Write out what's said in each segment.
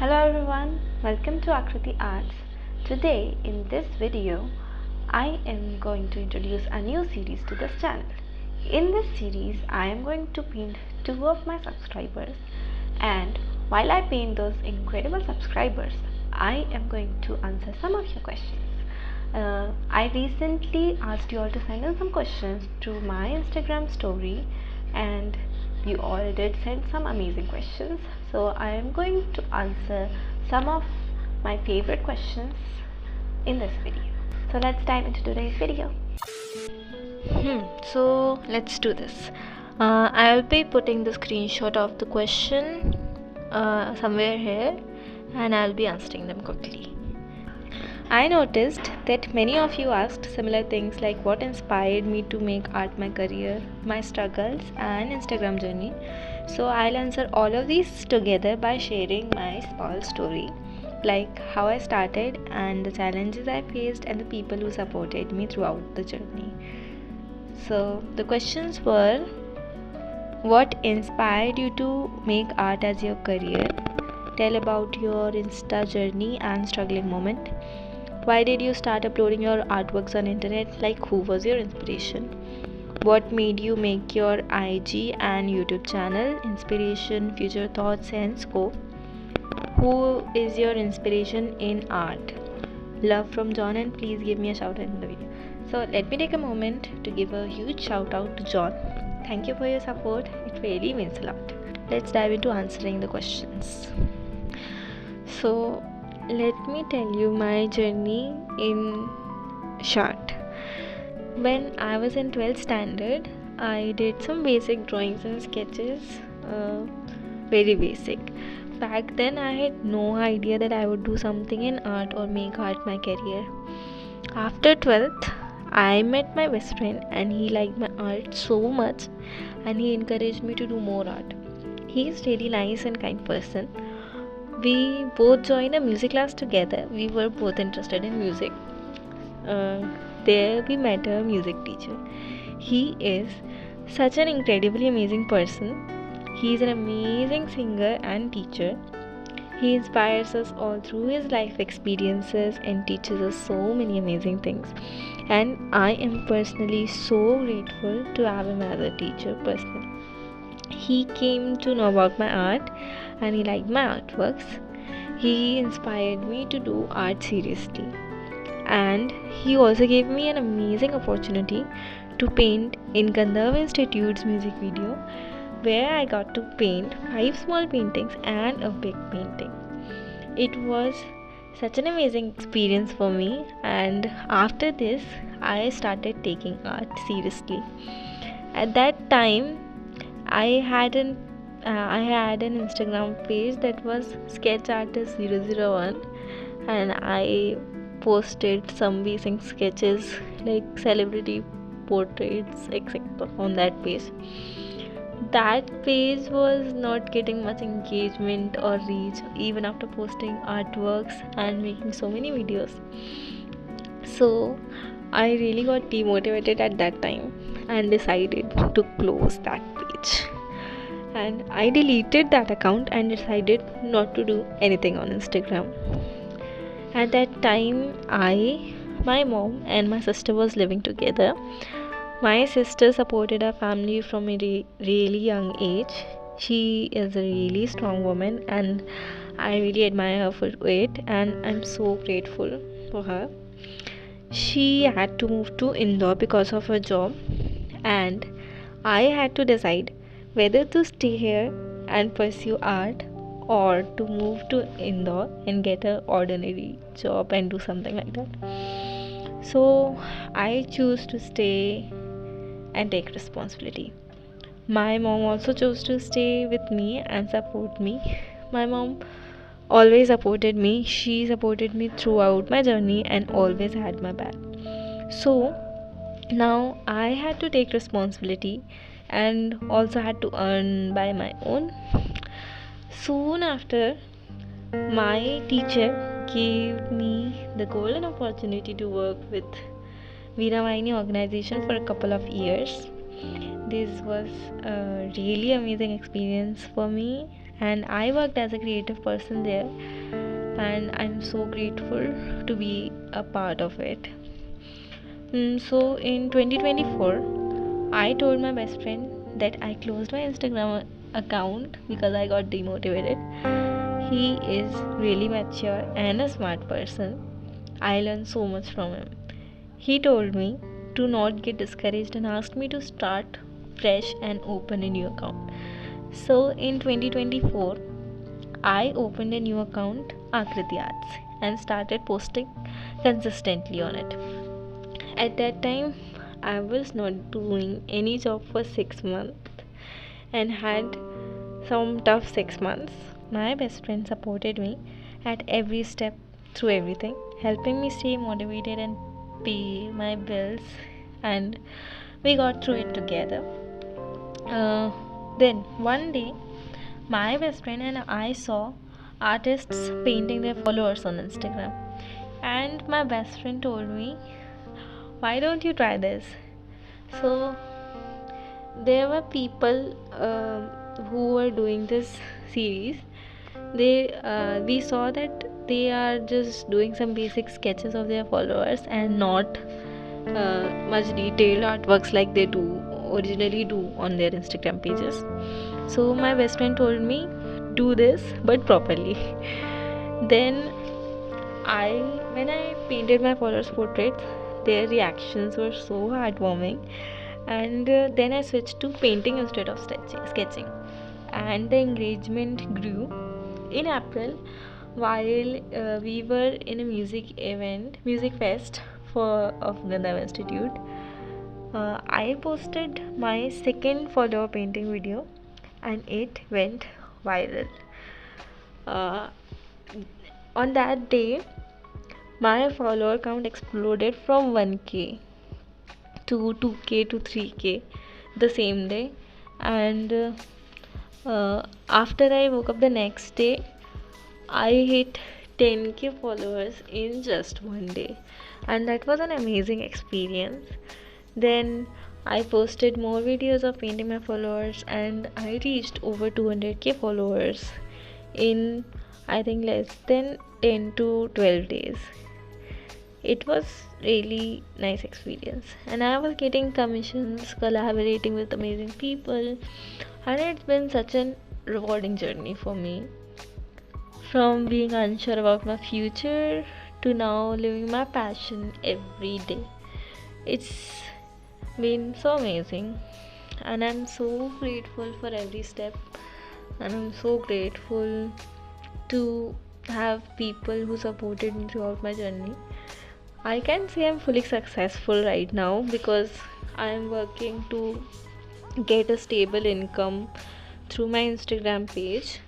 Hello everyone, welcome to aakratiartzz. Today in this video, I am going to introduce a new series to this channel. In this series, I am going to paint two of my subscribers, and while I paint those incredible subscribers, I am going to answer some of your questions. I recently asked you all to send in some questions to my Instagram story, and you all did send some amazing questions. So I am going to answer some of my favorite questions in this video. So let's dive into today's video. So let's do this. I'll be putting the screenshot of the question somewhere here, and I'll be answering them quickly. I noticed that many of you asked similar things like what inspired me to make art my career, my struggles, and Instagram journey. So I'll answer all of these together by sharing my small story, like how I started and the challenges I faced and the people who supported me throughout the journey. So the questions were: what inspired you to make art as your career? Tell about your Insta journey and struggling moment. Why did you start uploading your artworks on internet? Like, who was your inspiration? What made you make your IG and YouTube channel? Inspiration, future thoughts, and scope. Who is your inspiration in art? Love from John, and please give me a shout out in the video. So let me take a moment to give a huge shout out to John. Thank you for your support. It really means a lot. Let's dive into answering the questions. So let me tell you my journey in short. When I was in 12th standard, I did some basic drawings and sketches, very basic. Back then I had no idea that I would do something in art or make art my career. After 12th, I met my best friend and he liked my art so much and he encouraged me to do more art. He is really nice and kind person. We both joined a music class together. We were both interested in music. There we met a music teacher. He is such an incredibly amazing person. He is an amazing singer and teacher. He inspires us all through his life experiences and teaches us so many amazing things. And I am personally so grateful to have him as a teacher personally. He came to know about my art and he liked my artworks. He inspired me to do art seriously. And he also gave me an amazing opportunity to paint in Gandharv Institute's music video, where I got to paint 5 small paintings and a big painting. It was such an amazing experience for me, and after this I started taking art seriously. At that time I had an Instagram page that was Sketch Artist 001, and I posted some basic sketches like celebrity portraits, etc. on that page. That page was not getting much engagement or reach even after posting artworks and making so many videos. So I really got demotivated at that time and decided to close that page. And I deleted that account and decided not to do anything on Instagram. At that time, my mom and my sister was living together. My sister supported our family from a really young age. She is a really strong woman and I really admire her for it, and I'm so grateful for her. She had to move to Indore because of her job, and I had to decide whether to stay here and pursue art or to move to Indore and get an ordinary job and do something like that. So I choose to stay and take responsibility. My mom also chose to stay with me and support me. My mom always supported me. She supported me throughout my journey and always had my back. So now I had to take responsibility and also had to earn by my own. Soon after, my teacher gave me the golden opportunity to work with Veena organization for a couple of years. This was a really amazing experience for me, and I worked as a creative person there, and I'm so grateful to be a part of it. So in 2024, I told my best friend that I closed my Instagram account because I got demotivated. He is really mature and a smart person. I learned so much from him. He told me to not get discouraged and asked me to start fresh and open a new account. So in 2024, I opened a new account, aakratiartzz, and started posting consistently on it. At that time, I was not doing any job for 6 months and had some tough 6 months. My best friend supported me at every step through everything, helping me stay motivated and pay my bills, and we got through it together. Then one day, my best friend and I saw artists painting their followers on Instagram, and my best friend told me, why don't you try this? So there were people who were doing this series. We saw that they are just doing some basic sketches of their followers and not much detailed artworks like they do originally do on their Instagram pages. So my best friend told me, do this but properly. Then when I painted my followers' portraits, their reactions were so heartwarming, and then I switched to painting instead of sketching, and the engagement grew. In April, while we were in a music fest of Gandhar Institute, I posted my second follower painting video, and it went viral. Uh, on that day, my follower count exploded from 1k to 2k to 3k the same day, and after I woke up the next day, I hit 10k followers in just one day, and that was an amazing experience. Then I posted more videos of painting my followers, and I reached over 200k followers in, I think, less than 10 to 12 days. It was really nice experience, and I was getting commissions, collaborating with amazing people, and it's been such an rewarding journey for me. From being unsure about my future to now living my passion every day. It's been so amazing, and I'm so grateful for every step, and I'm so grateful to have people who supported me throughout my journey. I can say I'm fully successful right now because I am working to get a stable income through my Instagram page,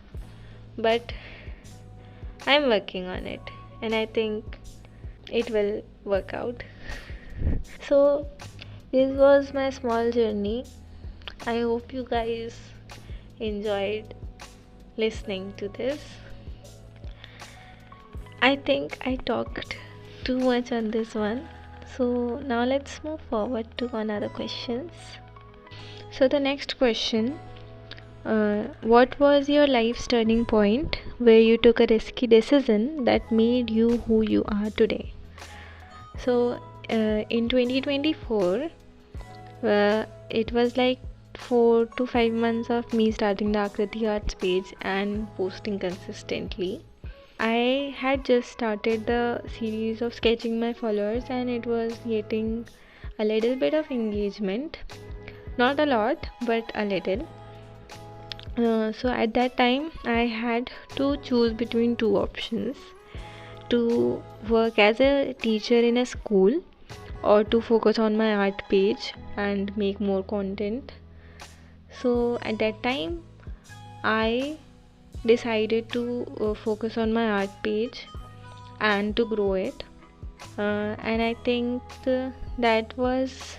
but I'm working on it, and I think it will work out. So this was my small journey. I hope you guys enjoyed listening to this. I think I talked too much on this one, so now let's move forward to another questions. So the next question, what was your life's turning point where you took a risky decision that made you who you are today? So in 2024, it was like 4 to 5 months of me starting the aakratiartzz page and posting consistently. I had just started the series of sketching my followers, and it was getting a little bit of engagement, not a lot but a little. So at that time I had to choose between two options: to work as a teacher in a school or to focus on my art page and make more content. So at that time I decided to focus on my art page and to grow it, and I think that was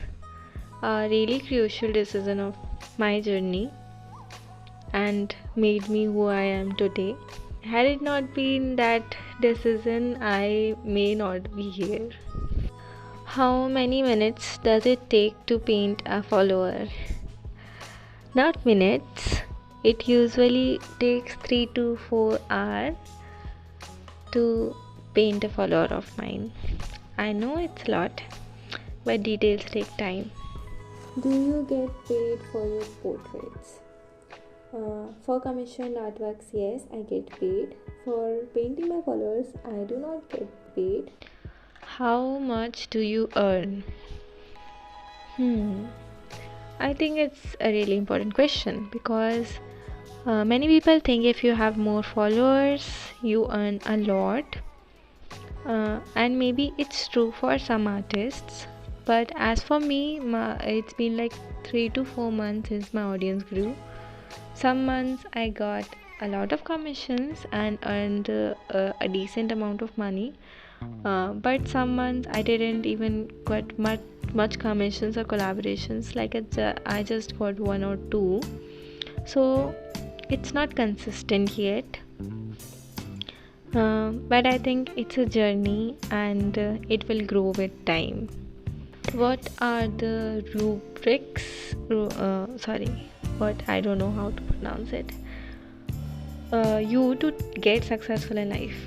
a really crucial decision of my journey and made me who I am today. Had it not been that decision, I may not be here. How many minutes does it take to paint a follower? Not minutes, It usually takes 3 to 4 hours to paint a follower of mine. I know it's a lot, but details take time. Do you get paid for your portraits? For commissioned artworks, yes, I get paid. For painting my followers, I do not get paid. How much do you earn? I think it's a really important question because many people think if you have more followers, you earn a lot. And maybe it's true for some artists, but as for me, it's been like 3 to 4 months since my audience grew. Some months I got a lot of commissions and earned a decent amount of money, but some months I didn't even got much commissions or collaborations. Like I just got 1 or 2, so it's not consistent yet. But I think it's a journey and it will grow with time. What are the rubrics? What I don't know how to pronounce it. You to get successful in life.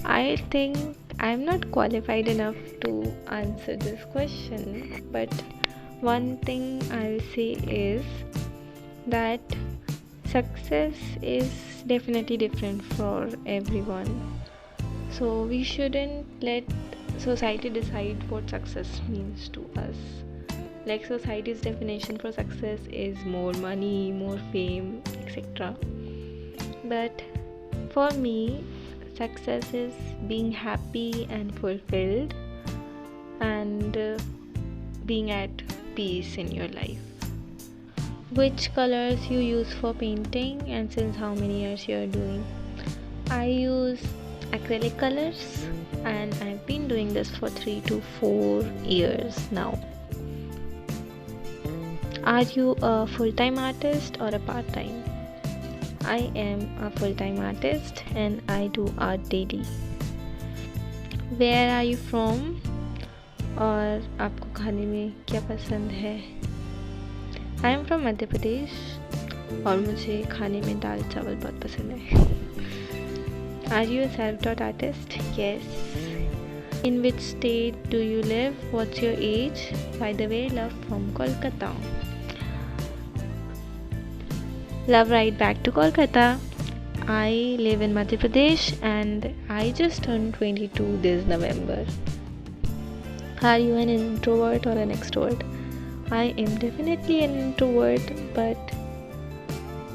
I think I'm not qualified enough to answer this question, but one thing I'll say is that success is definitely different for everyone. So we shouldn't let society decide what success means to us. Like society's definition for success is more money, more fame, etc. But for me, success is being happy and fulfilled and being at peace in your life. Which colors you use for painting and since how many years you are doing? I use acrylic colors and I've been doing this for 3 to 4 years now. Are you a full-time artist or a part-time? I am a full-time artist and I do art daily. Where are you from? और आपको खाने में क्या पसंद है? I am from Madhya Pradesh और मुझे खाने में दाल चावल बहुत पसंद है. Are you a self-taught artist? Yes. In which state do you live? What's your age? By the way, love from Kolkata. Love right back to Kolkata. I live in Madhya Pradesh and I just turned 22 this November. Are you an introvert or an extrovert? I am definitely an introvert, but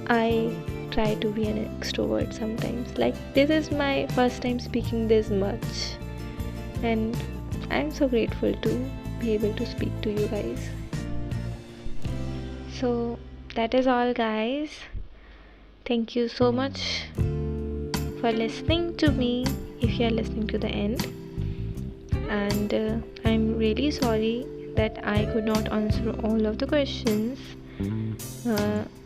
I try to be an extrovert sometimes. Like this is my first time speaking this much and I'm so grateful to be able to speak to you guys. So that is all, guys. Thank you so much for listening to me if you are listening to the end. And I'm really sorry that I could not answer all of the questions.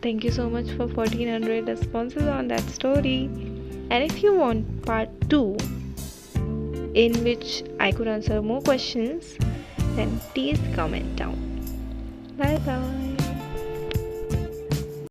Thank you so much for 1400 responses on that story. And if you want part 2 in which I could answer more questions, then please comment down. Bye bye.